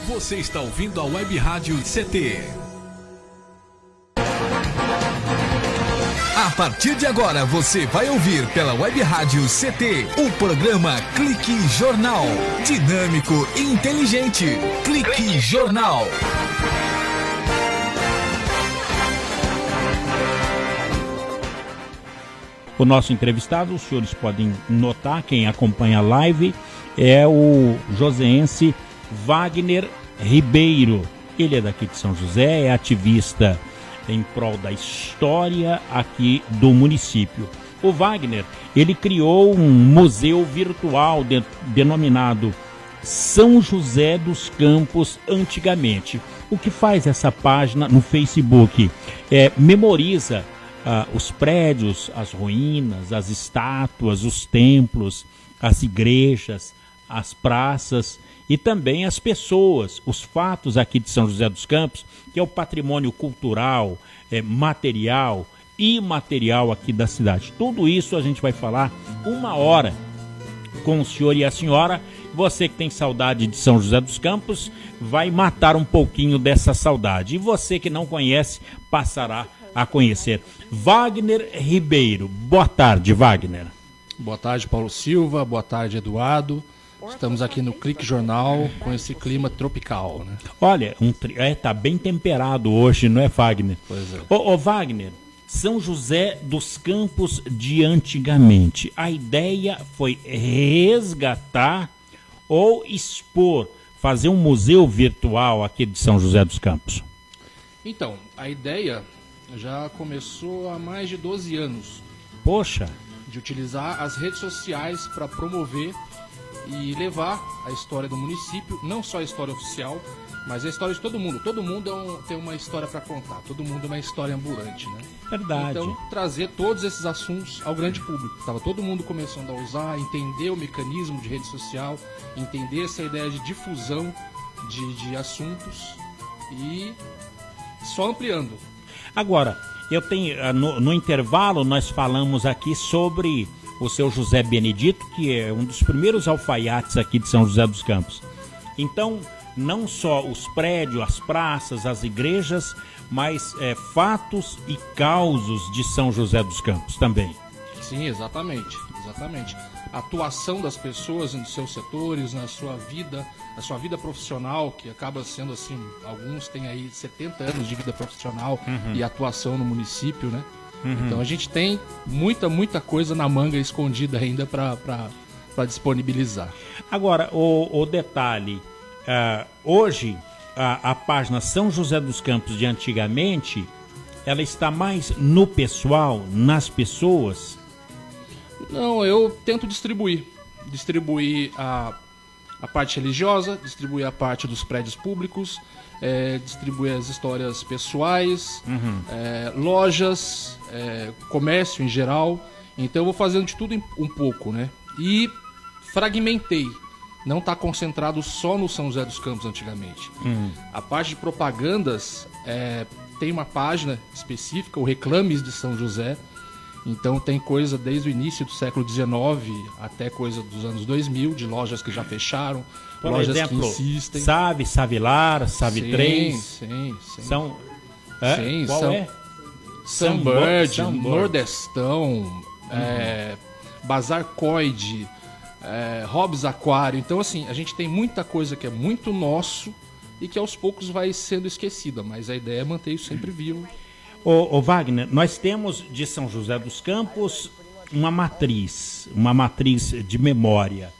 Você está ouvindo a Web Rádio CT. A partir de agora você vai ouvir pela Web Rádio CT o programa Clique Jornal. Dinâmico e inteligente. Clique Jornal. O nosso entrevistado, os senhores podem notar, quem acompanha a live, é o joseense Wagner Ribeiro. Ele é daqui de São José, é ativista em prol da história aqui do município. O Wagner, ele criou um museu virtual denominado São José dos Campos Antigamente. O que faz essa página no Facebook? Memoriza os prédios, as ruínas, as estátuas, os templos, as igrejas, as praças e também as pessoas, os fatos aqui de São José dos Campos, que é o patrimônio cultural, material e imaterial aqui da cidade. Tudo isso a gente vai falar 1 hora com o senhor e a senhora. Você que tem saudade de São José dos Campos vai matar um pouquinho dessa saudade. E você que não conhece, passará a conhecer. Wagner Ribeiro. Boa tarde, Wagner. Boa tarde, Paulo Silva. Boa tarde, Eduardo. Estamos aqui no Clique Jornal com esse clima tropical, né? Olha, tá bem temperado hoje, não é, Wagner? Pois é. Ô, Wagner, São José dos Campos de antigamente. A ideia foi resgatar ou expor, fazer um museu virtual aqui de São José dos Campos. Então, a ideia já começou há mais de 12 anos. Poxa! De utilizar as redes sociais para promover e levar a história do município, não só a história oficial, mas a história de todo mundo. Todo mundo tem uma história para contar, todo mundo é uma história ambulante, né? Verdade. Então, trazer todos esses assuntos ao grande público. Estava todo mundo começando a usar, entender o mecanismo de rede social, entender essa ideia de difusão de assuntos e só ampliando. Agora, eu tenho no intervalo nós falamos aqui sobre o seu José Benedito, que é um dos primeiros alfaiates aqui de São José dos Campos. Então, não só os prédios, as praças, as igrejas, mas fatos e causos de São José dos Campos também. Sim, exatamente. A atuação das pessoas nos seus setores, na sua vida profissional, que acaba sendo assim, alguns têm aí 70 anos de vida profissional e atuação no município, né? Então a gente tem muita coisa na manga escondida ainda para disponibilizar. Agora, o detalhe, hoje a página São José dos Campos de antigamente, ela está mais no pessoal, nas pessoas? Não, eu tento distribuir a parte religiosa, distribuir a parte dos prédios públicos, distribuir as histórias pessoais, lojas, comércio em geral. Então eu vou fazendo de tudo um pouco, né? E fragmentei. Não está concentrado só no São José dos Campos antigamente. A parte de propagandas tem uma página específica, o Reclames de São José. Então tem coisa desde o início do século XIX até coisa dos anos 2000, de lojas que já fecharam, por lojas exemplo, que insistem. Savilar, Save 3. Sim. São... Qual são, é? Sunbird, Sunbird. Nordestão, Bazar Coide, Hobbs Aquário. Então assim, a gente tem muita coisa que é muito nosso e que aos poucos vai sendo esquecida, mas a ideia é manter isso sempre vivo. Ô Wagner, nós temos de São José dos Campos uma matriz de memória.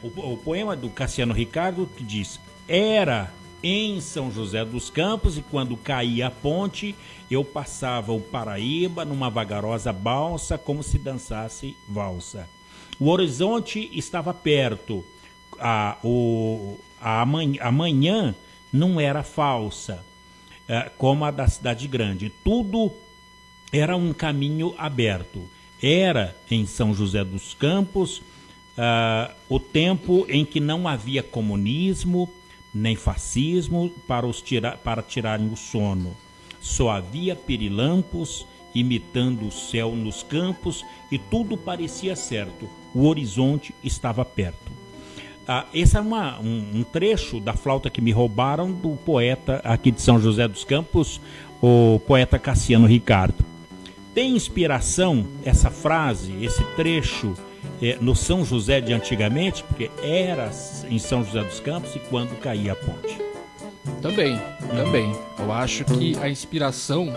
O poema do Cassiano Ricardo que diz: era em São José dos Campos e quando caía a ponte eu passava o Paraíba numa vagarosa balsa como se dançasse valsa. O horizonte estava perto, a manhã não era falsa, como a da cidade grande. Tudo era um caminho aberto. Era em São José dos Campos o tempo em que não havia comunismo nem fascismo para tirarem o sono. Só havia pirilampos imitando o céu nos campos e tudo parecia certo. O horizonte estava perto. Esse é um trecho da Flauta que Me Roubaram, do poeta aqui de São José dos Campos, o poeta Cassiano Ricardo. Tem inspiração essa frase, esse trecho, no São José de antigamente, porque era em São José dos Campos e quando caía a ponte? Também. Eu acho que a inspiração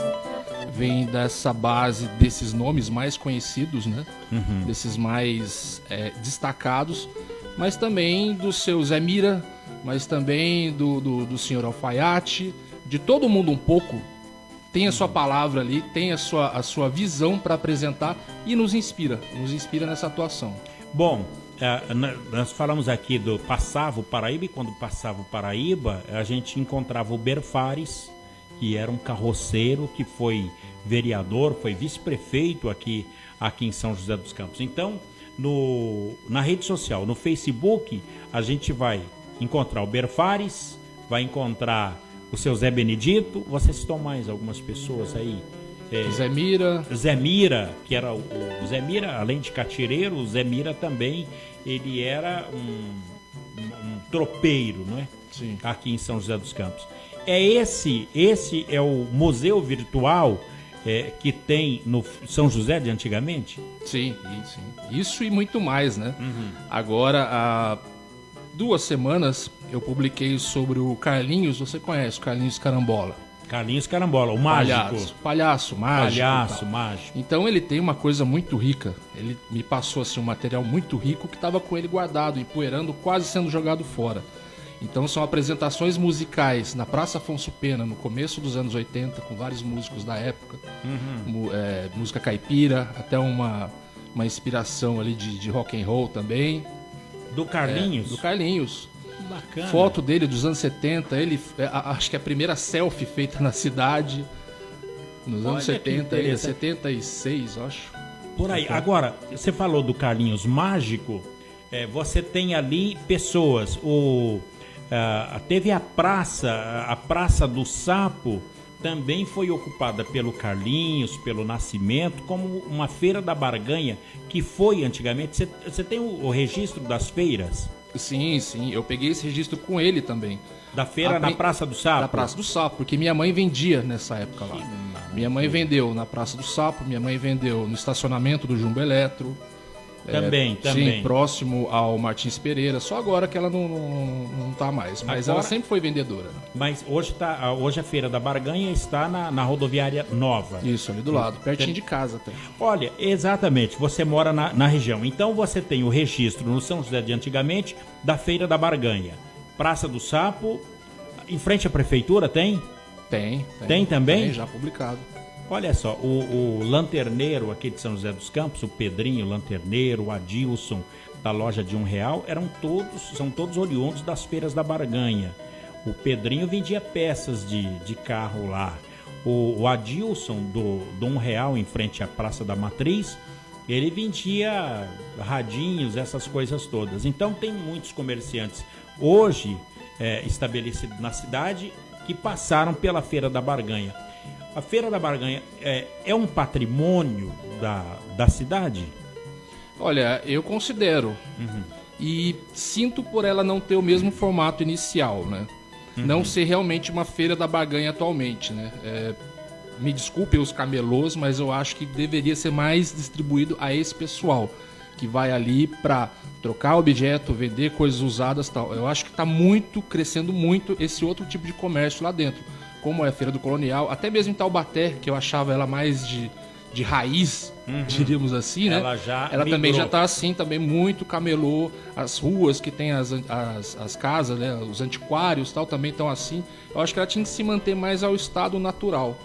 vem dessa base desses nomes mais conhecidos, né? Desses mais destacados, mas também do seu Zé Mira, mas também do senhor Alfaiate, de todo mundo um pouco. Tem a sua palavra ali, tem a sua visão para apresentar e nos inspira nessa atuação. Bom, nós falamos aqui do Passava o Paraíba, e quando passava o Paraíba, a gente encontrava o Berfares, que era um carroceiro, que foi vereador, foi vice-prefeito aqui em São José dos Campos. Então, na rede social, no Facebook, a gente vai encontrar o Berfares, vai encontrar o seu Zé Benedito. Você citou mais algumas pessoas aí? Zé Mira, que era o Zé Mira, além de catireiro, o Zé Mira também, ele era um tropeiro, não é? Sim. Aqui em São José dos Campos. Esse é o museu virtual que tem no São José de antigamente? Sim. Isso e muito mais, né? Agora, há 2 semanas, eu publiquei sobre o Carlinhos. Você conhece o Carlinhos Carambola? Carlinhos Carambola, o mágico. Palhaço mágico. Palhaço mágico. Então ele tem uma coisa muito rica. Ele me passou assim, um material muito rico que estava com ele guardado, empoeirando, quase sendo jogado fora. Então são apresentações musicais na Praça Afonso Pena, no começo dos anos 80, com vários músicos da época. Música caipira, até uma inspiração ali de rock and roll também. Do Carlinhos? Do Carlinhos. Bacana. Foto dele dos anos 70, acho que é a primeira selfie feita na cidade, nos anos 70, ele é 76, acho. Por aí. Agora, você falou do Carlinhos Mágico, você tem ali pessoas, teve a Praça do Sapo, também foi ocupada pelo Carlinhos, pelo Nascimento, como uma feira da barganha, que foi antigamente. Você tem o registro das feiras? Sim, eu peguei esse registro com ele também. Da feira na Praça do Sapo? Da Praça do Sapo, porque minha mãe vendia nessa época lá. Minha mãe vendeu na Praça do Sapo, minha mãe vendeu no estacionamento do Jumbo Eletro. Também. Sim, próximo ao Martins Pereira. Só agora que ela não tá mais. Mas agora, ela sempre foi vendedora. Né? Mas hoje a Feira da Barganha está na rodoviária nova. Isso, ali do lado, pertinho de casa até. Olha, exatamente, você mora na região. Então você tem o registro no São José de antigamente da Feira da Barganha. Praça do Sapo, em frente à prefeitura tem? Tem também? Tem, já publicado. Olha só, o lanterneiro aqui de São José dos Campos, o Pedrinho, o lanterneiro, o Adilson, da loja de R$1, são todos oriundos das feiras da barganha. O Pedrinho vendia peças de carro lá. O Adilson, do R$1, em frente à Praça da Matriz, ele vendia radinhos, essas coisas todas. Então tem muitos comerciantes hoje estabelecidos na cidade que passaram pela Feira da Barganha. A Feira da Barganha é um patrimônio da cidade? Olha, eu considero. E sinto por ela não ter o mesmo formato inicial, né? Não ser realmente uma Feira da Barganha atualmente, né? Me desculpem os camelôs, mas eu acho que deveria ser mais distribuído a esse pessoal que vai ali para trocar objeto, vender coisas usadas e tal. Eu acho que está crescendo muito esse outro tipo de comércio lá dentro. Como é a Feira do Colonial, até mesmo em Taubaté, que eu achava ela mais de raiz, diríamos assim, né? Ela também já está assim, também muito camelô. As ruas que tem as casas, né? Os antiquários e tal, também estão assim. Eu acho que ela tinha que se manter mais ao estado natural.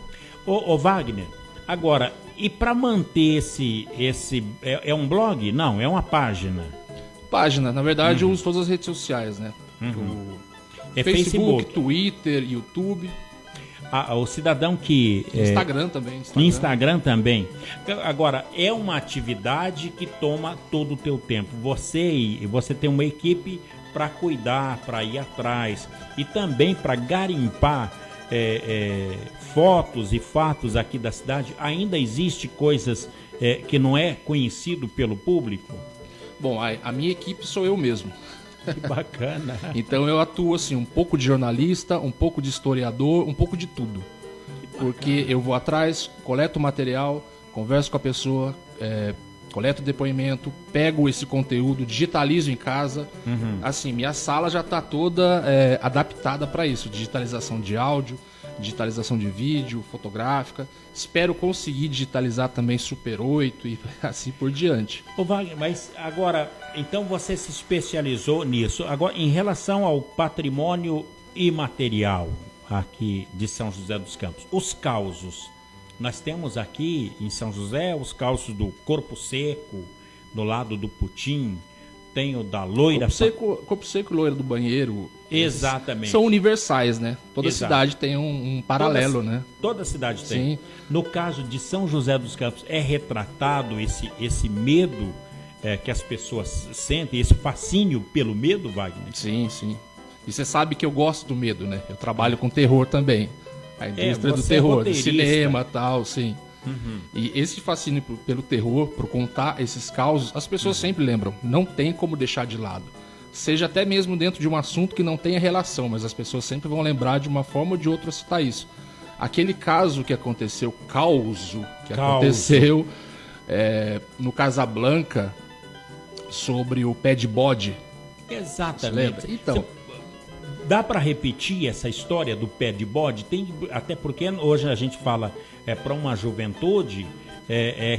Ô Wagner, agora, e para manter esse é um blog? Não, é uma página. Página, na verdade eu uso todas as redes sociais, né? Facebook, Twitter, YouTube. O cidadão que... Instagram também. Instagram também. Agora, é uma atividade que toma todo o teu tempo. Você tem uma equipe para cuidar, para ir atrás e também para garimpar fotos e fatos aqui da cidade. Ainda existe coisas que não é conhecido pelo público? Bom, a minha equipe sou eu mesmo. Que bacana. Então eu atuo assim, um pouco de jornalista, um pouco de historiador, um pouco de tudo. Porque eu vou atrás, coleto o material, converso com a pessoa, coleto depoimento, pego esse conteúdo, digitalizo em casa. Assim, minha sala já está toda adaptada para isso. Digitalização de áudio, digitalização de vídeo, fotográfica. Espero conseguir digitalizar também Super 8 e assim por diante. Ô Wagner, mas agora, então você se especializou nisso. Agora, em relação ao patrimônio imaterial aqui de São José dos Campos, os causos. Nós temos aqui em São José os causos do Corpo Seco, do lado do Putim, tem o da Loira... Corpo Seco e Loira do Banheiro. Exatamente. São universais, né? Toda Exato. cidade tem um paralelo, né? Toda cidade tem. Sim. No caso de São José dos Campos, é retratado esse medo que as pessoas sentem, esse fascínio pelo medo, Wagner? Sim, sim. E você sabe que eu gosto do medo, né? Eu trabalho com terror também. A indústria do você é terror, do roteirista. cinema e tal, sim. E esse fascínio pelo terror, por contar esses causos, as pessoas sempre lembram. Não tem como deixar de lado. Seja até mesmo dentro de um assunto que não tenha relação, mas as pessoas sempre vão lembrar de uma forma ou de outra citar isso. Aquele caso que aconteceu, aconteceu no Casablanca, sobre o pé de bode. Exatamente. Então, dá para repetir essa história do pé de bode? Até porque hoje a gente fala para uma juventude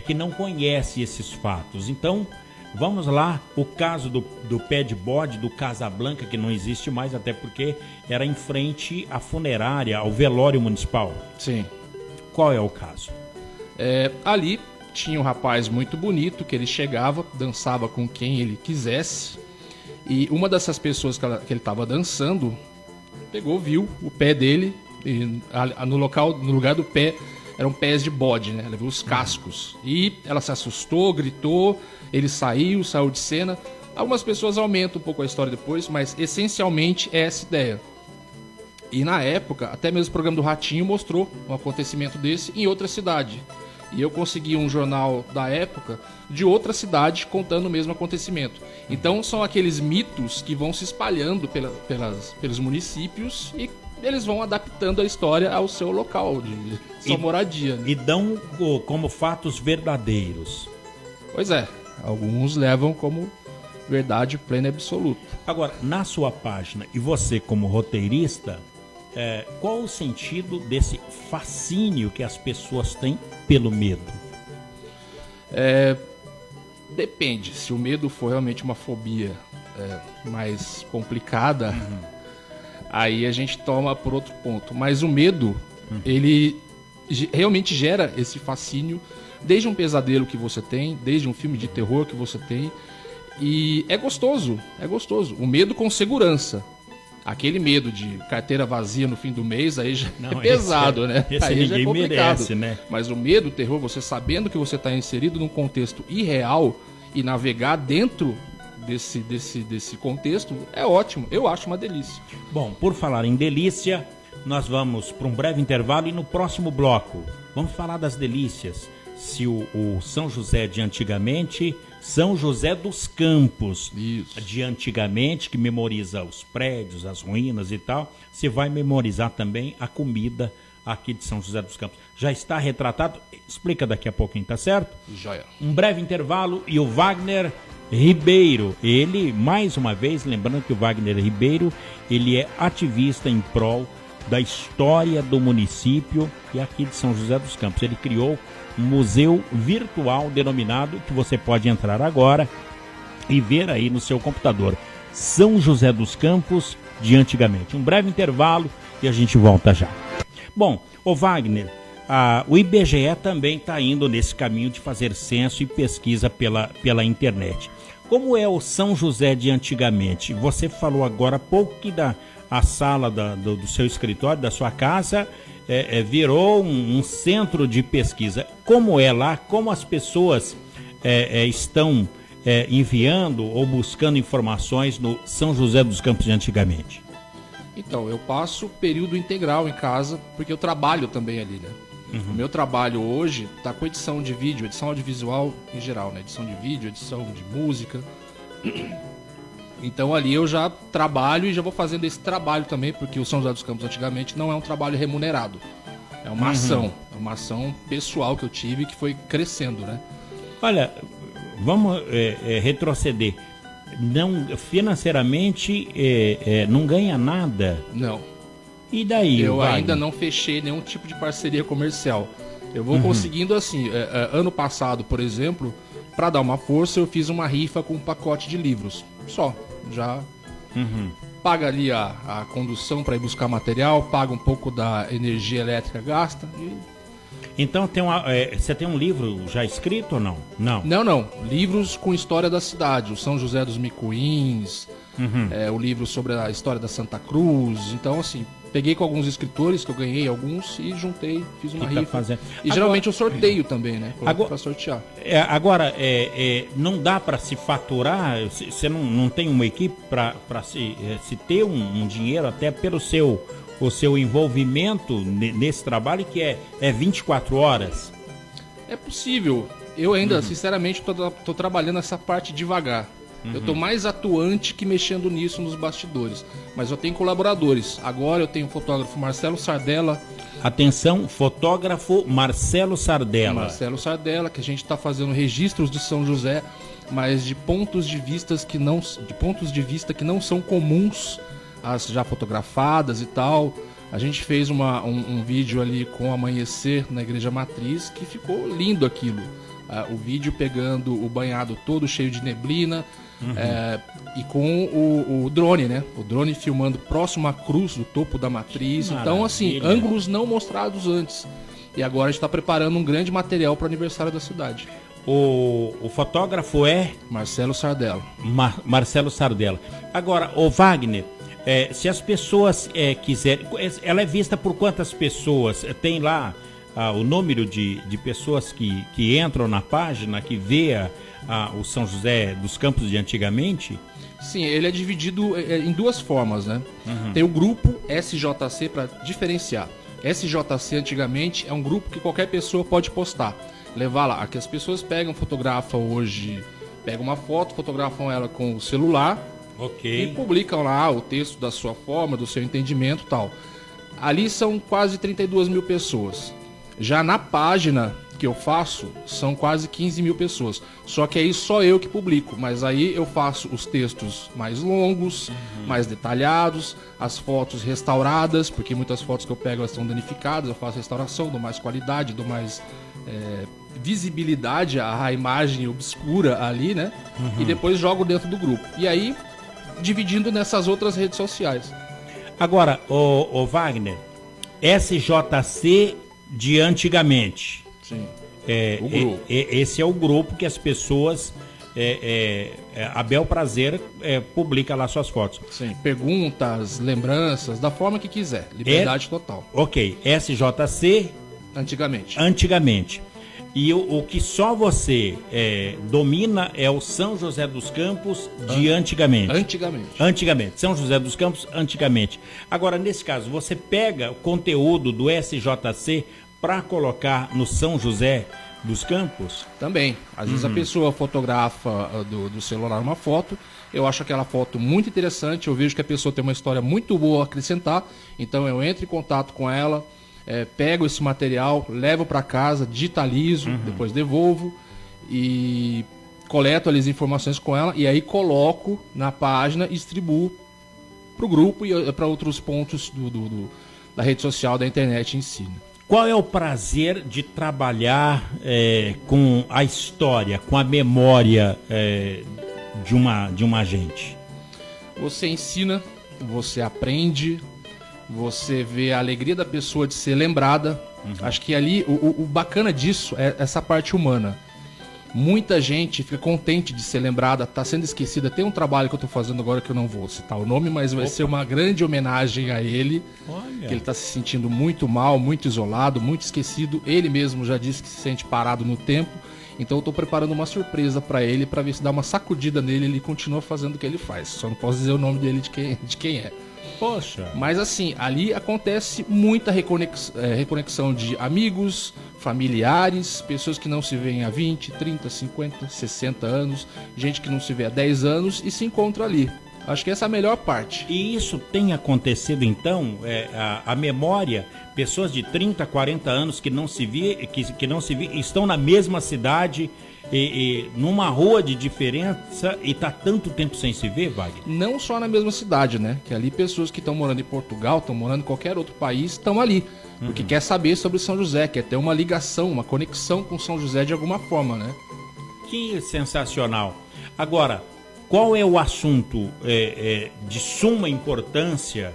que não conhece esses fatos. Então, vamos lá, o caso do pé de bode, do Casablanca, que não existe mais, até porque era em frente à funerária, ao velório municipal. sim. Qual é o caso? Ali tinha um rapaz muito bonito, que ele chegava, dançava com quem ele quisesse. E uma dessas pessoas que ele estava dançando viu o pé dele, e no lugar do pé eram pés de bode, né? Ela viu os cascos. E ela se assustou, gritou, ele saiu de cena. Algumas pessoas aumentam um pouco a história depois, mas essencialmente é essa ideia. E na época, até mesmo o programa do Ratinho mostrou um acontecimento desse em outra cidade. E eu consegui um jornal da época de outra cidade contando o mesmo acontecimento. Então são aqueles mitos que vão se espalhando pelos municípios e eles vão adaptando a história ao seu local de sua moradia. Né? E dão como fatos verdadeiros. Pois é, alguns levam como verdade plena e absoluta. Agora, na sua página, e você como roteirista, qual o sentido desse fascínio que as pessoas têm pelo medo? Depende. Se o medo for realmente uma fobia mais complicada, aí a gente toma por outro ponto. Mas o medo, ele realmente gera esse fascínio desde um pesadelo que você tem, desde um filme de terror que você tem. E é gostoso. O medo com segurança. Aquele medo de carteira vazia no fim do mês, aí já é pesado, né? Esse aí já é ninguém complicado. merece, né? Mas o medo, o terror, você sabendo que você está inserido num contexto irreal e navegar dentro desse contexto é ótimo. Eu acho uma delícia. Bom, por falar em delícia, nós vamos para um breve intervalo e no próximo bloco vamos falar das delícias. Se o São José de antigamente... São José dos Campos, isso, de antigamente, que memoriza os prédios, as ruínas e tal, você vai memorizar também a comida aqui de São José dos Campos. Já está retratado? Explica daqui a pouquinho, tá certo? Joia. Um breve intervalo e o Wagner Ribeiro, ele, mais uma vez, lembrando que o Wagner Ribeiro, ele é ativista em prol da história do município e aqui de São José dos Campos. Ele criou um museu virtual denominado, que você pode entrar agora e ver aí no seu computador, São José dos Campos de antigamente. Um breve intervalo e a gente volta já. Bom, o Wagner, o IBGE também está indo nesse caminho de fazer censo e pesquisa pela internet. Como é o São José de antigamente? Você falou agora há pouco que a sala do seu escritório, da sua casa, virou um centro de pesquisa. Como é lá? Como as pessoas estão enviando ou buscando informações no São José dos Campos de antigamente? Então, eu passo período integral em casa, porque eu trabalho também ali, né? O meu trabalho hoje está com edição de vídeo, edição audiovisual em geral, né? Edição de vídeo, edição de música. Então ali eu já trabalho e já vou fazendo esse trabalho também, porque o São José dos Campos antigamente não é um trabalho remunerado. É uma ação, é uma ação pessoal que eu tive que foi crescendo, né? Olha, vamos retroceder. Não, financeiramente não ganha nada. Não. E daí? Eu Wagner? ainda não fechei nenhum tipo de parceria comercial. Eu vou conseguindo assim. Ano passado, por exemplo, para dar uma força, eu fiz uma rifa com um pacote de livros. Só. Já paga ali a condução para ir buscar material, paga um pouco da energia elétrica gasta. Então você tem um livro já escrito ou não? Não. Não. Livros com história da cidade. O São José dos Micuins, o livro sobre a história da Santa Cruz. Então, assim, peguei com alguns escritores, que eu ganhei alguns, e juntei, fiz uma rifa. Fazendo. E geralmente eu sorteio também, né? Coloco pra sortear. Agora, não dá para se faturar? Você não tem uma equipe para se ter um dinheiro até pelo o seu envolvimento nesse trabalho que é 24 horas? É possível. Eu ainda, sinceramente, tô trabalhando essa parte devagar. Eu tô mais atuante que mexendo nisso nos bastidores. Mas eu tenho colaboradores. Agora eu tenho o fotógrafo Marcelo Sardella. Atenção, fotógrafo Marcelo Sardella. Marcelo Sardella, que a gente está fazendo registros de São José, mas de pontos de vista que não são comuns às já fotografadas e tal. A gente fez um vídeo ali com o amanhecer na Igreja Matriz, que ficou lindo aquilo. O vídeo pegando o banhado todo cheio de neblina, e com o drone, né? O drone filmando próximo à cruz do topo da matriz. Maravilha. Então, assim, ângulos não mostrados antes. E agora a gente está preparando um grande material para o aniversário da cidade. O fotógrafo é? Marcelo Sardella. Marcelo Sardella. Agora, o Wagner, se as pessoas quiserem... Ela é vista por quantas pessoas? Tem lá o número de pessoas que entram na página, que vê o São José dos Campos de antigamente? Sim, ele é dividido em duas formas, né? Tem o grupo SJC para diferenciar. SJC antigamente é um grupo que qualquer pessoa pode postar. Levar lá, que as pessoas fotografam hoje, pegam uma foto, fotografam ela com o celular, ok, e publicam lá o texto da sua forma, do seu entendimento e tal. Ali são quase 32 mil pessoas. Já na página que eu faço, são quase 15 mil pessoas. Só que aí só eu que publico, mas aí eu faço os textos mais longos, mais detalhados, as fotos restauradas, porque muitas fotos que eu pego elas estão danificadas, eu faço restauração, dou mais qualidade, dou mais visibilidade à imagem obscura ali, né? E depois jogo dentro do grupo. E aí, dividindo nessas outras redes sociais. Agora, o Wagner, SJC de antigamente. Sim. O grupo. Esse é o grupo que as pessoas, a bel prazer, publica lá suas fotos. Sim. Perguntas, lembranças, da forma que quiser. Liberdade total. Ok. SJC antigamente. E o que só você domina é o São José dos Campos de antigamente. Antigamente. São José dos Campos antigamente. Agora, nesse caso, você pega o conteúdo do SJC para colocar no São José dos Campos? Também. Às vezes a pessoa fotografa do celular uma foto, eu acho aquela foto muito interessante, eu vejo que a pessoa tem uma história muito boa a acrescentar, então eu entro em contato com ela, pego esse material, levo para casa, digitalizo, depois devolvo e coleto ali as informações com ela e aí coloco na página e distribuo para o grupo e para outros pontos da rede social, da internet em si. Qual é o prazer de trabalhar com a história, com a memória de uma gente? Você ensina, você aprende, você vê a alegria da pessoa de ser lembrada. Acho que ali o bacana disso é essa parte humana. Muita gente fica contente de ser lembrada, tá sendo esquecida. Tem um trabalho que eu tô fazendo agora que eu não vou citar o nome, mas vai ser uma grande homenagem a ele. Olha. Que ele tá se sentindo muito mal, muito isolado, muito esquecido. Ele mesmo já disse que se sente parado no tempo. Então eu tô preparando uma surpresa para ele, para ver se dá uma sacudida nele e ele continua fazendo o que ele faz. Só não posso dizer o nome dele de quem é. Poxa. Mas assim, ali acontece muita reconexão de amigos, familiares, pessoas que não se veem há 20, 30, 50, 60 anos, gente que não se vê há 10 anos e se encontra ali. Acho que essa é a melhor parte. E isso tem acontecido então, a memória, pessoas de 30, 40 anos que não se vê, estão na mesma cidade e numa rua de diferença e tá tanto tempo sem se ver, Wagner? Não só na mesma cidade, né? Que ali pessoas que estão morando em Portugal, estão morando em qualquer outro país, estão ali. Porque quer saber sobre São José, quer ter uma ligação, uma conexão com São José de alguma forma, né? Que sensacional. Agora, qual é o assunto de suma importância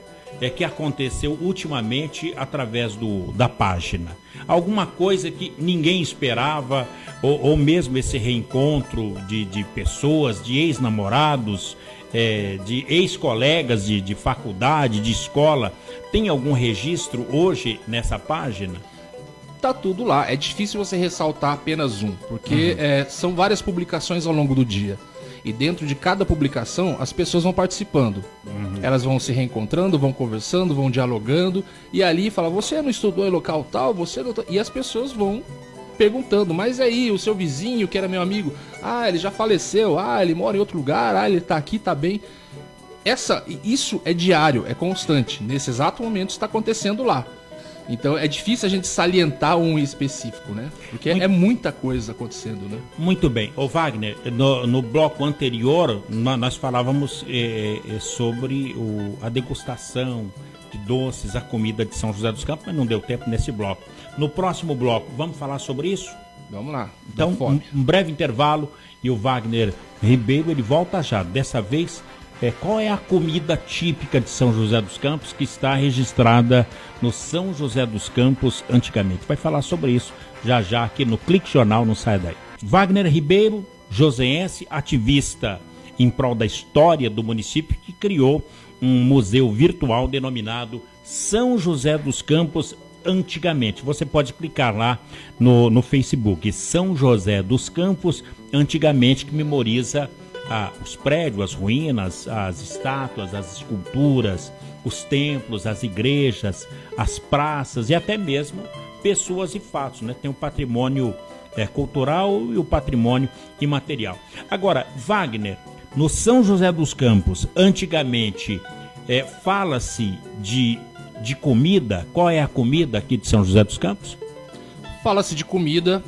que aconteceu ultimamente através da página? Alguma coisa que ninguém esperava, ou mesmo esse reencontro de pessoas, de ex-namorados, de ex-colegas de faculdade, de escola. Tem algum registro hoje nessa página? Tá tudo lá. É difícil você ressaltar apenas um, porque são várias publicações ao longo do dia. E dentro de cada publicação, as pessoas vão participando. Elas vão se reencontrando, vão conversando, vão dialogando. E ali fala, você não estudou em local tal? Você não... E as pessoas vão perguntando, mas aí, o seu vizinho, que era meu amigo, ele já faleceu, ele mora em outro lugar, ele tá aqui, tá bem. Isso é diário, é constante. Nesse exato momento está acontecendo lá. Então é difícil a gente salientar um específico, né? Porque é muita coisa acontecendo, né? Muito bem. Ô Wagner, no bloco anterior nós falávamos sobre a degustação de doces, a comida de São José dos Campos, mas não deu tempo nesse bloco. No próximo bloco, vamos falar sobre isso? Vamos lá. Então, um breve intervalo e o Wagner Ribeiro, ele volta já. Dessa vez, qual é a comida típica de São José dos Campos que está registrada no São José dos Campos antigamente? Vai falar sobre isso já aqui no Clique Jornal, não sai daí. Wagner Ribeiro, joseense, ativista em prol da história do município, que criou um museu virtual denominado São José dos Campos antigamente. Você pode clicar lá no Facebook, São José dos Campos antigamente, que memoriza os prédios, as ruínas, as estátuas, as esculturas, os templos, as igrejas, as praças e até mesmo pessoas e fatos, né? Tem o patrimônio cultural e o patrimônio imaterial. Agora, Wagner, no São José dos Campos, antigamente, fala-se de comida. Qual é a comida aqui de São José dos Campos? Fala-se de comida.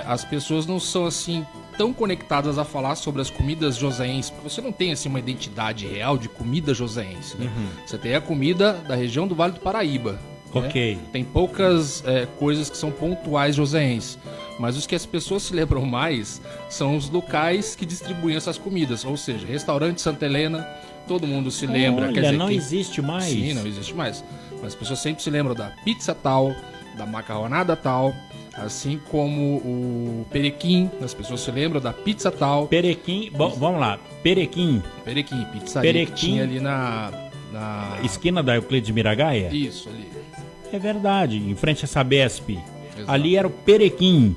As pessoas não são assim tão conectadas a falar sobre as comidas joseenses, porque você não tem assim uma identidade real de comida joseense, né? Você tem a comida da região do Vale do Paraíba. Ok. Né? Tem poucas coisas que são pontuais joseenses, mas os que as pessoas se lembram mais são os locais que distribuem essas comidas, ou seja, restaurante Santa Helena, todo mundo se lembra. Olha, quer dizer, não existe mais. Sim, não existe mais. Mas as pessoas sempre se lembram da pizza tal, da macarronada tal, assim como o perequim, as pessoas se lembram da pizza tal. Perequim, vamos lá, Perequim, pizzaria Perequim, que tinha ali na esquina da Euclides Miragaia? Isso, ali. É verdade, em frente a Sabesp. Exato. Ali era o Perequim.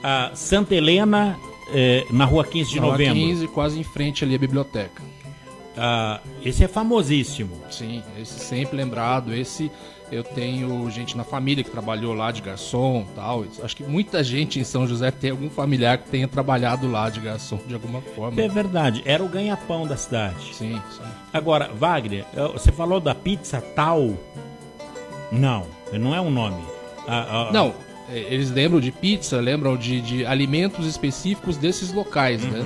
A Santa Helena, na rua 15 de novembro. Rua 15, quase em frente ali a biblioteca. Esse é famosíssimo. Sim, esse sempre lembrado. Esse eu tenho gente na família que trabalhou lá de garçom e tal. Acho que muita gente em São José tem algum familiar que tenha trabalhado lá de garçom de alguma forma. É verdade, era o ganha-pão da cidade. Sim. Agora, Wagner, você falou da pizza tal? Não é um nome. Não, eles lembram de pizza, lembram de alimentos específicos desses locais, né?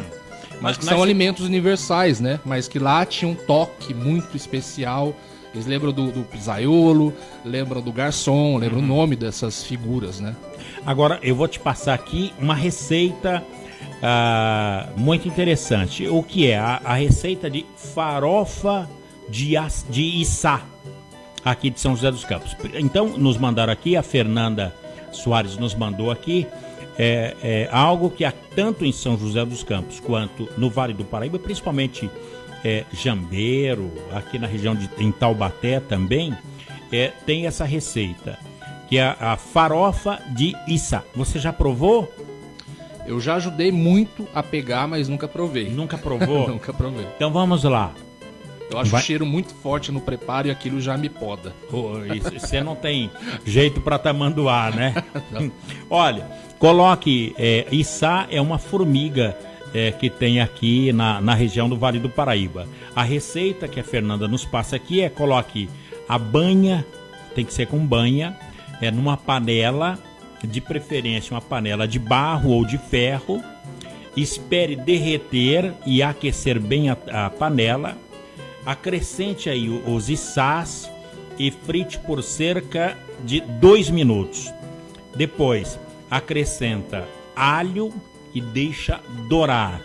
Mas que são alimentos universais, né? Mas que lá tinha um toque muito especial. Eles lembram do pizzaiolo, lembram do garçom, lembram o nome dessas figuras, né? Agora, eu vou te passar aqui uma receita muito interessante. O que é? A receita de farofa de içá, aqui de São José dos Campos. Então, nos mandaram aqui, a Fernanda Soares nos mandou aqui, algo que há tanto em São José dos Campos quanto no Vale do Paraíba, principalmente Jambeiro, aqui na região em Taubaté também, tem essa receita, que é a farofa de içá. Você já provou? Eu já ajudei muito a pegar, mas nunca provei. Nunca provou? Nunca provei. Então vamos lá. Eu acho o cheiro muito forte no preparo e aquilo já me poda. Você não tem jeito para tamanduá, né? Olha, coloque, içá é uma formiga que tem aqui na região do Vale do Paraíba. A receita que a Fernanda nos passa aqui coloque a banha, tem que ser com banha, numa panela, de preferência uma panela de barro ou de ferro, espere derreter e aquecer bem a panela, acrescente aí os içás e frite por cerca de 2 minutos. Depois acrescenta alho e deixa dourar.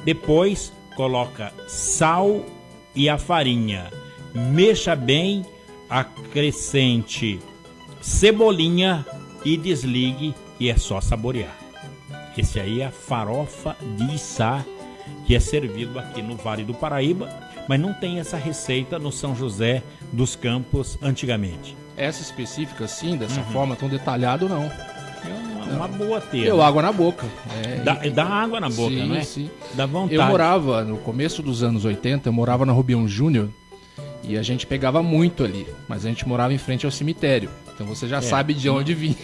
Depois coloca sal e a farinha. Mexa bem, acrescente cebolinha e desligue e é só saborear. Esse aí é a farofa de içá que é servido aqui no Vale do Paraíba, mas não tem essa receita no São José dos Campos antigamente. Essa específica, assim, dessa forma tão detalhado, não. É uma boa ter. Deu água na boca. Dá água na boca, sim, né? Sim. Dá vontade. Eu morava, no começo dos anos 80, eu morava na Rubião Júnior e a gente pegava muito ali, mas a gente morava em frente ao cemitério. Então você já sabe de onde vinha.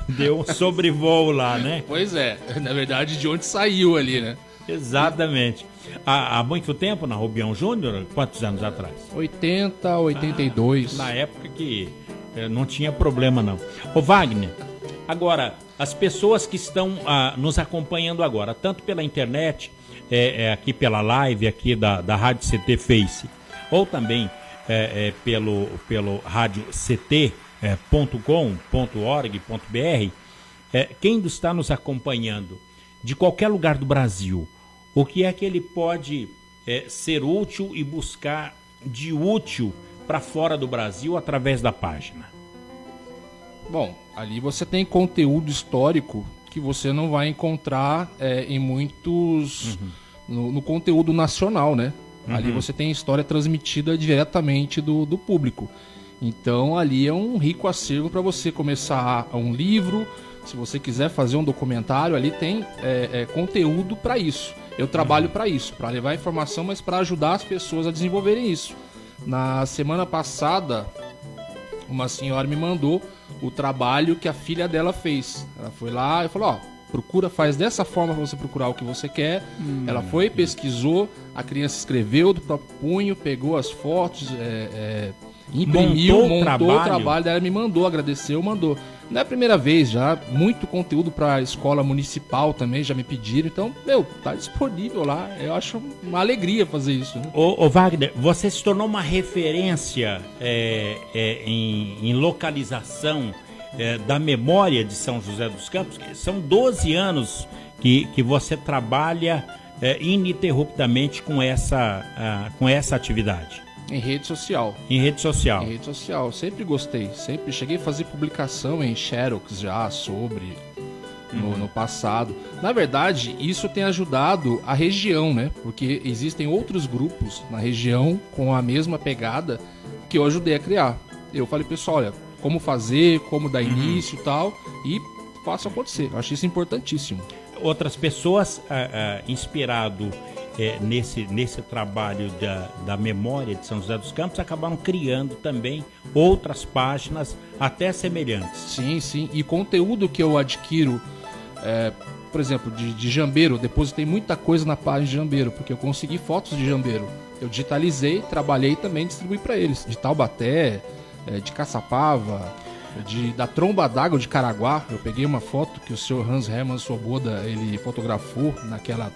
Deu um sobrevoo lá, né? Pois é, na verdade de onde saiu ali, né? Exatamente. Há muito tempo na Rubião Júnior? Quantos anos atrás? 80, 82. Na época que não tinha problema não. Ô Wagner, agora, as pessoas que estão nos acompanhando agora, tanto pela internet, aqui pela live aqui da Rádio CT Face, ou também pelo rádio ct.com.org.br, quem está nos acompanhando de qualquer lugar do Brasil, o que é que ele pode ser útil e buscar de útil para fora do Brasil através da página? Bom, ali você tem conteúdo histórico que você não vai encontrar em muitos... no conteúdo nacional, né? Ali você tem história transmitida diretamente do público. Então ali é um rico acervo para você começar um livro. Se você quiser fazer um documentário, ali tem conteúdo para isso. Eu trabalho para isso, para levar informação, mas para ajudar as pessoas a desenvolverem isso. Na semana passada, uma senhora me mandou o trabalho que a filha dela fez. Ela foi lá e falou, faz dessa forma para você procurar o que você quer. Ela foi, pesquisou, a criança escreveu do próprio punho, pegou as fotos, imprimiu, montou o trabalho dela, me mandou, agradeceu, mandou. Não é a primeira vez, já muito conteúdo para a escola municipal também, já me pediram, então, tá disponível lá, eu acho uma alegria fazer isso. Né? Ô Wagner, você se tornou uma referência em localização da memória de São José dos Campos. São 12 anos que você trabalha ininterruptamente com essa atividade. Em rede social. Em rede social. Em rede social. Sempre gostei. Sempre cheguei a fazer publicação em Xerox já sobre no passado. Na verdade, isso tem ajudado a região, né? Porque existem outros grupos na região com a mesma pegada que eu ajudei a criar. Eu falei, pessoal, olha, como fazer, como dar início e tal, e faço acontecer. Eu acho isso importantíssimo. Outras pessoas, inspirado nesse trabalho da memória de São José dos Campos, acabaram criando também outras páginas até semelhantes. Sim, sim. E conteúdo que eu adquiro, por exemplo, de Jambeiro, depositei muita coisa na página de Jambeiro, porque eu consegui fotos de Jambeiro. Eu digitalizei, trabalhei e também distribuí para eles. De Taubaté, de Caçapava, da Tromba d'Água de Caraguá. Eu peguei uma foto que o senhor Hans Hermann Svoboda, ele fotografou naquela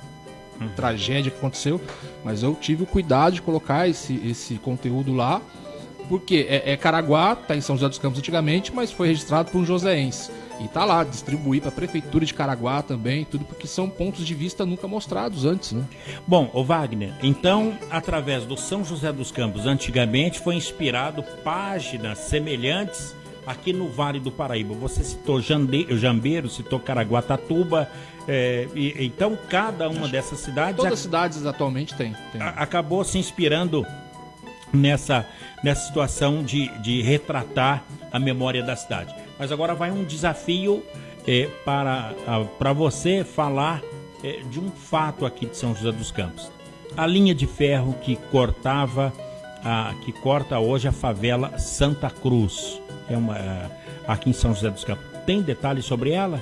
tragédia que aconteceu, mas eu tive o cuidado de colocar esse conteúdo lá, porque Caraguá, tá em São José dos Campos antigamente, mas foi registrado por um joseense. E tá lá, distribuir para a Prefeitura de Caraguá também, tudo porque são pontos de vista nunca mostrados antes, né? Bom, ô Wagner, então, através do São José dos Campos, antigamente foi inspirado páginas semelhantes aqui no Vale do Paraíba. Você citou Jambeiro, citou Caraguatatuba, então cada uma dessas cidades... Todas as cidades atualmente tem. Acabou se inspirando nessa situação de retratar a memória da cidade. Mas agora vai um desafio para você falar de um fato aqui de São José dos Campos. A linha de ferro que corta hoje a favela Santa Cruz, aqui em São José dos Campos. Tem detalhes sobre ela?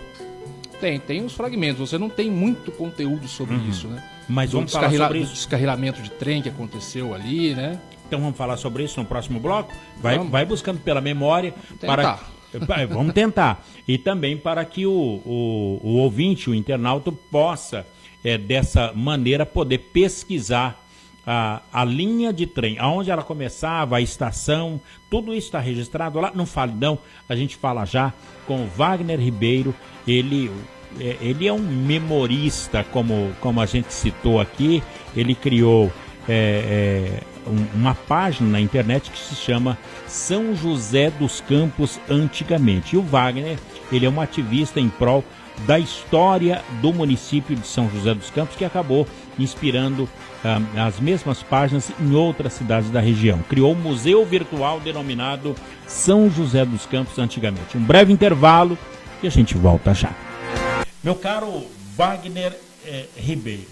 Tem uns fragmentos. Você não tem muito conteúdo sobre isso, né? Mas Do vamos falar sobre do isso. descarrilamento de trem que aconteceu ali, né? Então vamos falar sobre isso no próximo bloco? Vamos. Vai buscando pela memória. Tentar. Vamos tentar. E também para que o ouvinte, o internauta, possa, dessa maneira, poder pesquisar a linha de trem, aonde ela começava, a estação, tudo isso está registrado lá no Falidão. A gente fala já com o Wagner Ribeiro. Ele é um memorista, como a gente citou aqui. Ele criou uma página na internet que se chama São José dos Campos Antigamente. E o Wagner, ele é um ativista em prol da história do município de São José dos Campos, que acabou inspirando as mesmas páginas em outras cidades da região. Criou um museu virtual denominado São José dos Campos Antigamente. Um breve intervalo e a gente volta já. Meu caro Wagner Ribeiro,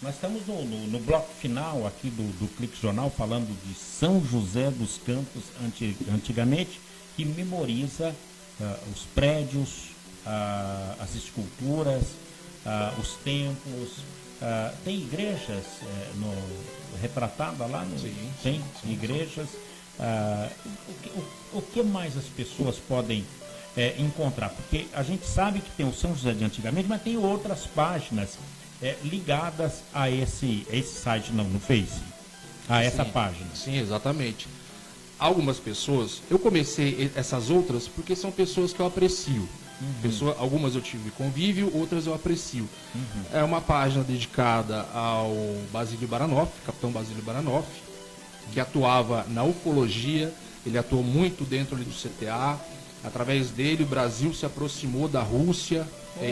nós estamos no bloco final aqui do Clique Jornal, falando de São José dos Campos antigamente, que memoriza os prédios, as esculturas, os templos. Tem igrejas retratadas lá? Tem igrejas. O que mais as pessoas podem encontrar? Porque a gente sabe que tem o São José de antigamente, mas tem outras páginas ligadas a esse site no Face, essa página. Sim, exatamente. Algumas pessoas, eu comecei essas outras porque são pessoas que eu aprecio. Algumas eu tive convívio, outras eu aprecio. É uma página dedicada ao Basílio Baranoff, capitão Basílio Baranoff, que atuava na ufologia. Ele atuou muito dentro ali do CTA. Através dele, o Brasil se aproximou da Rússia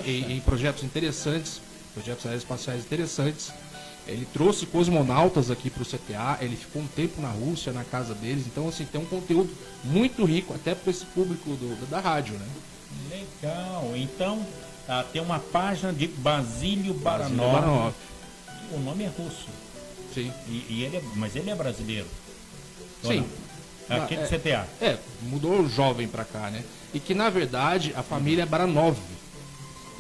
em projetos interessantes, projetos aeroespaciais interessantes. Ele trouxe cosmonautas aqui para o CTA, ele ficou um tempo na Rússia, na casa deles. Então, assim, tem um conteúdo muito rico, até para esse público da rádio, né? Legal. Então, tem uma página de Basílio Baranov. O nome é russo. Sim. Mas ele é brasileiro? Sim. Aqui do CTA. Mudou jovem para cá, né? E que, na verdade, a família é Baranov.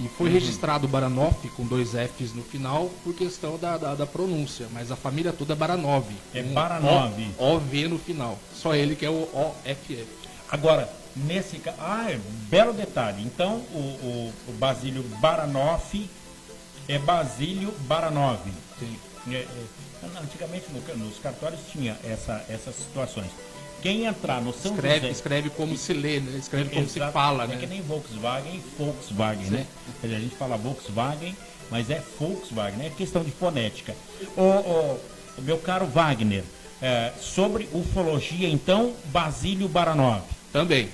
E foi registrado Baranoff com 2 Fs no final por questão da pronúncia. Mas a família toda é Baranov. É Baranov. OV no final. Só ele que é o OFF. Agora, nesse caso... belo detalhe. Então, o Basílio Baranoff é Basílio Baranov. Sim. Antigamente, nos cartórios tinha essas situações. Quem entrar no São José... Escreve como se lê, né? Escreve como se fala, né? É que nem Volkswagen, né? A gente fala Volkswagen, mas é Volkswagen, né? É questão de fonética. Meu caro Wagner, sobre ufologia, então, Basílio Baranov. Também.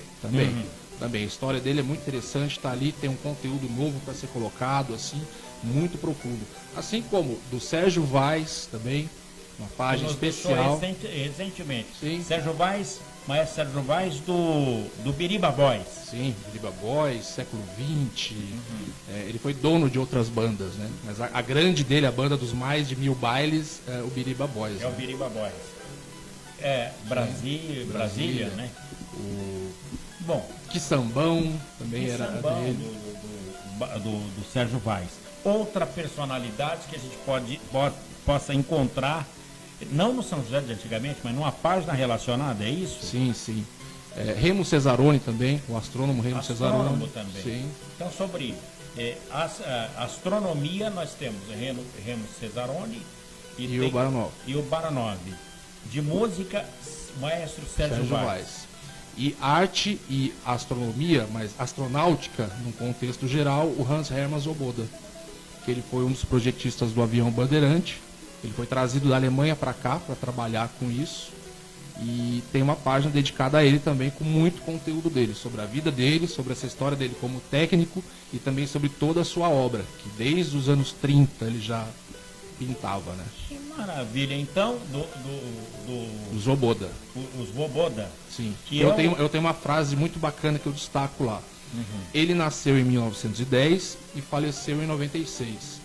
A história dele é muito interessante, tá ali, tem um conteúdo novo para ser colocado, assim, muito profundo. Assim como do Sérgio Vaz também, uma página especial. Recentemente. Sim. Maestro Sérgio Vaz do Biriba Boys. Sim, Biriba Boys, século XX. Ele foi dono de outras bandas, né? Mas a grande dele, a banda dos mais de 1000 bailes, é o Biriba Boys. O Biriba Boys. Brasília, né? Bom, Que Sambão também era dele. Do Sérgio Vaz. Outra personalidade que a gente possa encontrar, não no São José de antigamente, mas numa página relacionada, é isso? Sim. Remo Cesaroni também, o astrônomo Remo Cesaroni. Também. Sim. Então, sobre astronomia, nós temos Remo Cesaroni e o Baranov. E o Baranov. De música, maestro Sérgio Vaz. E arte e astronomia, mas astronáutica, num contexto geral, o Hans Hermann Swoboda, que ele foi um dos projetistas do avião Bandeirante. Ele foi trazido da Alemanha para cá para trabalhar com isso. E tem uma página dedicada a ele também, com muito conteúdo dele, sobre a vida dele, sobre essa história dele como técnico e também sobre toda a sua obra, que desde os anos 30 ele já pintava, né? Que maravilha. Então, O Swoboda. Os Swoboda. Sim. Que eu tenho uma frase muito bacana que eu destaco lá. Ele nasceu em 1910 e faleceu em 96.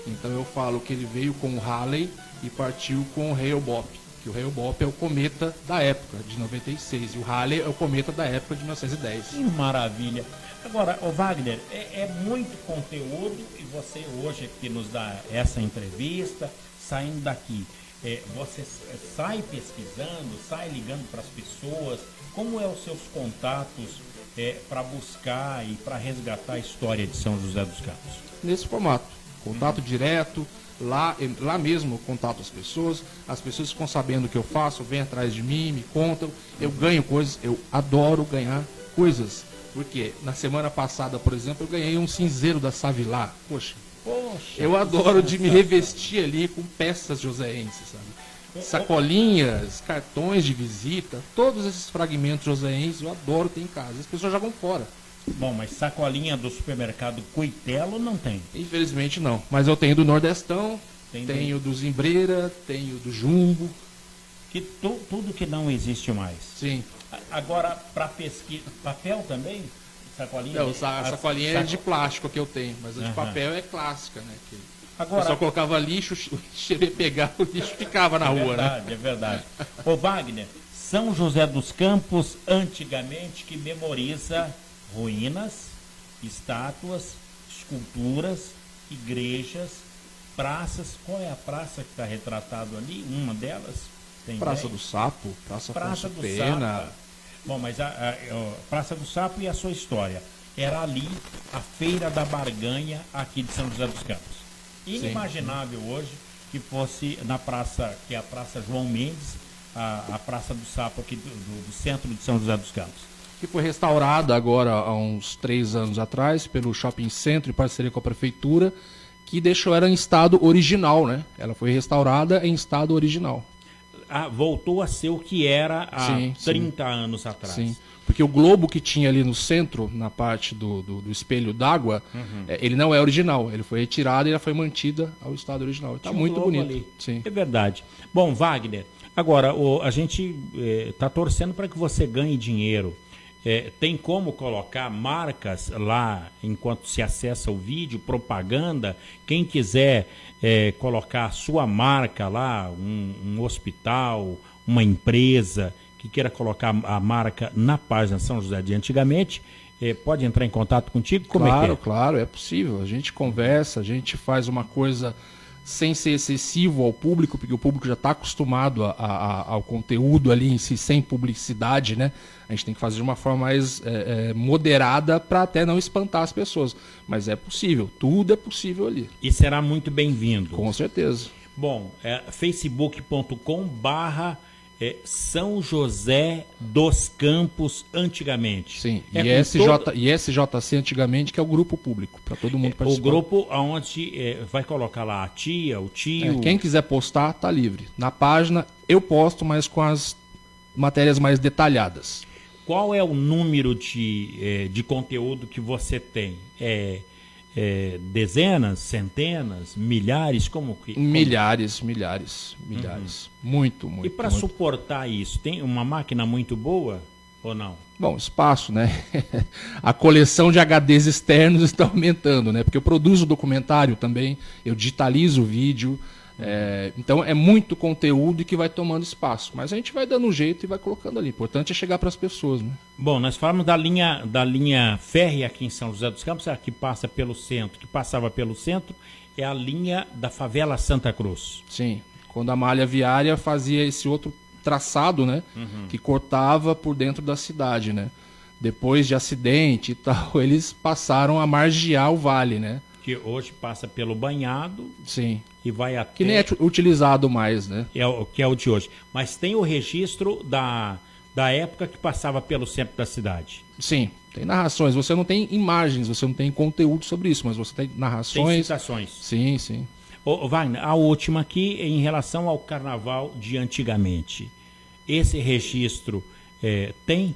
Então eu falo que ele veio com o Halley e partiu com o Hale-Bopp. Que o Hale-Bopp é o cometa da época, de 96. E o Halley é o cometa da época de 1910. Que maravilha. Agora, ô Wagner, é muito conteúdo e você hoje que nos dá essa entrevista, saindo daqui, você sai pesquisando, sai ligando para as pessoas, como é os seus contatos para buscar e para resgatar a história de São José dos Campos? Nesse formato, contato direto, lá mesmo eu contato as pessoas ficam sabendo o que eu faço, vêm atrás de mim, me contam, eu ganho coisas, eu adoro ganhar coisas. Porque na semana passada, por exemplo, eu ganhei um cinzeiro da Savilá. Poxa, eu adoro de me revestir ali com peças joseenses, sabe? Sacolinhas, cartões de visita, todos esses fragmentos joseenses eu adoro ter em casa. As pessoas jogam fora. Bom, mas sacolinha do supermercado Cuitelo não tem? Infelizmente não, mas eu tenho do Nordestão, tenho do Zimbreira, tenho do Jumbo. Tudo que não existe mais. Sim. Agora, para pesquisa, papel também? Sacolinha? Não, a sacolinha é de plástico que eu tenho, mas a de papel é clássica, né? Agora, eu só colocava lixo, o lixo ia pegar, o lixo ficava na rua, verdade, né? É verdade. Ô Wagner, São José dos Campos, antigamente, que memoriza ruínas, estátuas, esculturas, igrejas, praças. Qual é a praça que está retratado ali? Uma delas? Tem Praça do Sapo, Praça do Pena. Sapo. Bom, mas a Praça do Sapo e a sua história. Era ali a Feira da Barganha aqui de São José dos Campos. Inimaginável hoje que fosse na praça, que é a Praça João Mendes, a Praça do Sapo aqui do centro de São José dos Campos. Que foi restaurada agora há uns 3 anos atrás pelo Shopping Centro em parceria com a Prefeitura, que deixou ela em estado original, né? Ela foi restaurada em estado original. Voltou a ser o que era há 30 anos atrás. Sim, porque o globo que tinha ali no centro, na parte do espelho d'água, ele não é original. Ele foi retirado e ela foi mantida ao estado original. Está muito bonito. Ali. Sim. É verdade. Bom, Wagner, agora a gente está torcendo para que você ganhe dinheiro. Tem como colocar marcas lá enquanto se acessa o vídeo, propaganda? Quem quiser colocar a sua marca lá, um hospital, uma empresa que queira colocar a marca na página São José de Antigamente, pode entrar em contato contigo? Claro, é possível. A gente conversa, a gente faz uma coisa sem ser excessivo ao público, porque o público já está acostumado ao conteúdo ali em si, sem publicidade, né? A gente tem que fazer de uma forma mais moderada para até não espantar as pessoas. Mas é possível, tudo é possível ali. E será muito bem-vindo. Com certeza. Bom, facebook.com/, São José dos Campos Antigamente. Sim, e SJC Antigamente, que é o grupo público, para todo mundo participar. O grupo onde vai colocar lá a tia, o tio... quem quiser postar, tá livre. Na página eu posto, mas com as matérias mais detalhadas. Qual é o número de conteúdo que você tem? Dezenas, centenas, milhares? Como? Milhares. Muito. E para suportar isso, tem uma máquina muito boa ou não? Bom, espaço, né? A coleção de HDs externos está aumentando, né? Porque eu produzo documentário também, eu digitalizo o vídeo. Então é muito conteúdo que vai tomando espaço. Mas a gente vai dando um jeito e vai colocando ali. O importante é chegar para as pessoas, né? Bom, nós falamos da linha férrea aqui em São José dos Campos, que passa pelo centro, que passava pelo centro, é a linha da favela Santa Cruz. Sim, quando a malha viária fazia esse outro traçado, né? Que cortava por dentro da cidade, né? Depois de acidente e tal, eles passaram a margear o vale, né? Que hoje passa pelo Banhado. Sim. E vai até... Que nem é utilizado mais, né? Que é o de hoje. Mas tem o registro da época que passava pelo centro da cidade. Sim, tem narrações. Você não tem imagens, você não tem conteúdo sobre isso, mas você tem narrações. Tem citações. Sim. Wagner, a última aqui em relação ao carnaval de antigamente. Esse registro tem?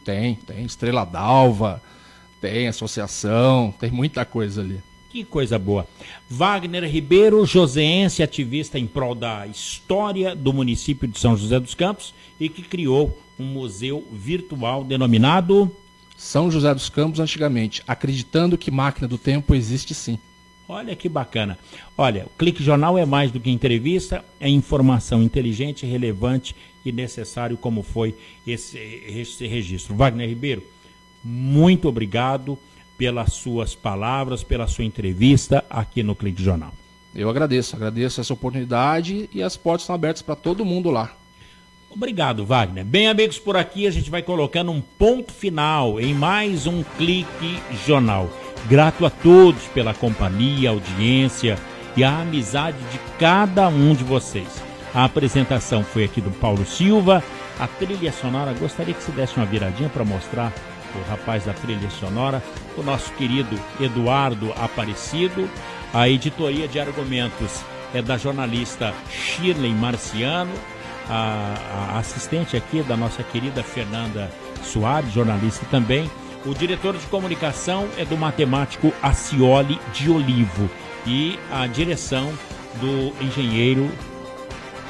Tem. Estrela d'Alva, tem associação, tem muita coisa ali. Que coisa boa. Wagner Ribeiro, joseense, ativista em prol da história do município de São José dos Campos e que criou um museu virtual denominado São José dos Campos Antigamente, acreditando que máquina do tempo existe sim. Olha que bacana. Olha, o Clique Jornal é mais do que entrevista, é informação inteligente, relevante e necessário como foi esse registro. Wagner Ribeiro, muito obrigado. pelas suas palavras, pela sua entrevista aqui no Clique Jornal. Eu agradeço essa oportunidade e as portas estão abertas para todo mundo lá. Obrigado, Wagner. Bem, amigos, por aqui a gente vai colocando um ponto final em mais um Clique Jornal. Grato a todos pela companhia, audiência e a amizade de cada um de vocês. A apresentação foi aqui do Paulo Silva. A trilha sonora, gostaria que você desse uma viradinha para mostrar o rapaz da trilha sonora, o nosso querido Eduardo Aparecido. A editoria de argumentos é da jornalista Shirley Marciano. A assistente aqui da nossa querida Fernanda Soares, jornalista também. O diretor de comunicação é do matemático Acioli de Olivo. E a direção do engenheiro,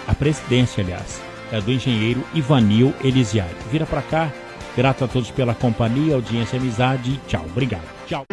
a presidência, aliás, é do engenheiro Ivanil Elisiário. Vira para cá, grato a todos pela companhia, audiência e amizade. Tchau, obrigado. Tchau.